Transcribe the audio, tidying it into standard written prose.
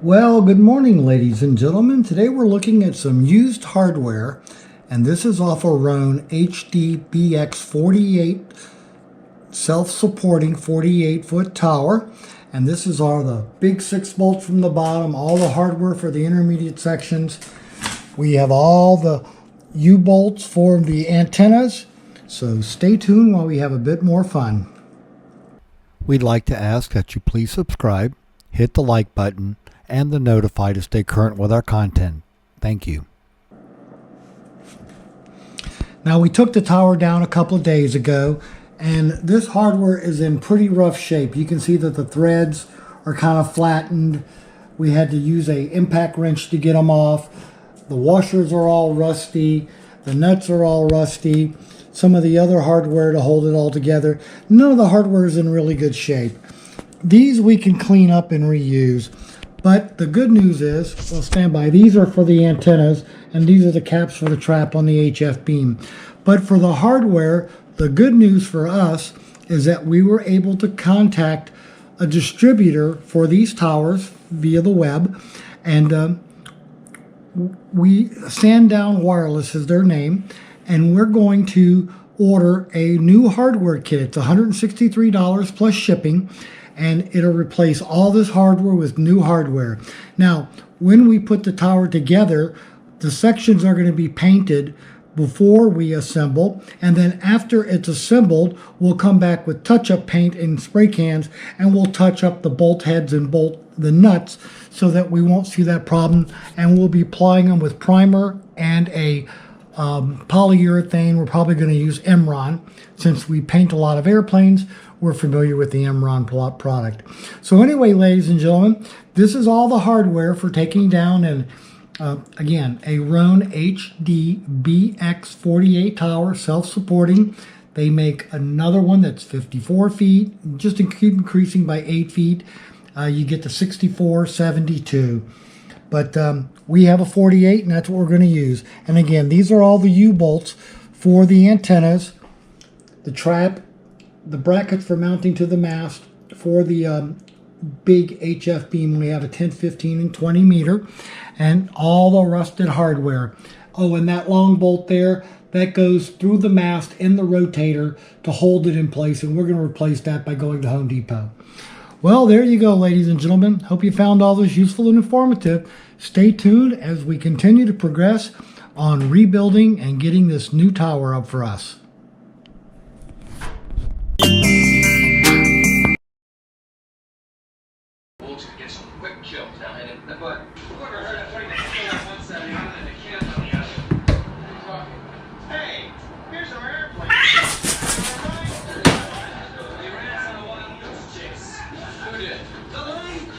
Well, good morning, ladies and gentlemen. Today we're looking at some used hardware, and this is off a Rohn BX48 self-supporting 48-foot tower. And this is all the big 6 bolts from the bottom, all the hardware for the intermediate sections. We have all the U-bolts for the antennas. So stay tuned while we have a bit more fun. We'd like to ask that you please subscribe, hit the like button, and the notify to stay current with our content. Thank you. Now, we took the tower down a couple of days ago, and this hardware is in pretty rough shape. You can see that the threads are kind of flattened. We had to use an impact wrench to get them off. The washers are all rusty. The nuts are all rusty. Some of the other hardware to hold it all together. None of the hardware is in really good shape. These we can clean up and reuse. But the good news is, well, stand by, these are for the antennas, and these are the caps for the trap on the HF beam. But for the hardware, the good news for us is that we were able to contact a distributor for these towers via the web, and Sandown Wireless is their name, and we're going to order a new hardware kit. It's $163 plus shipping. And it'll replace all this hardware with new hardware. Now, when we put the tower together, the sections are going to be painted before we assemble, and then after it's assembled, we'll come back with touch-up paint and spray cans, and we'll touch up the bolt heads and bolt the nuts so that we won't see that problem, and we'll be applying them with primer and a polyurethane. We're probably going to use Emron. Since we paint a lot of airplanes, we're familiar with the Emron product. So anyway, ladies and gentlemen, this is all the hardware for taking down, and again, a Rohn BX48 tower, self-supporting. They make another one that's 54 feet, just keep increasing by 8 feet. You get to 64, 72. But we have a 48, and that's what we're going to use. And again, these are all the U-bolts for the antennas, the trap, the brackets for mounting to the mast for the big HF beam. We have a 10, 15, and 20 meter, and all the rusted hardware. Oh, and that long bolt there, that goes through the mast in the rotator to hold it in place, and we're going to replace that by going to Home Depot. Well, there you go, ladies and gentlemen. Hope you found all this useful and informative. Stay tuned as we continue to progress on rebuilding and getting this new tower up for us. To get some quick kills now, but whoever heard of putting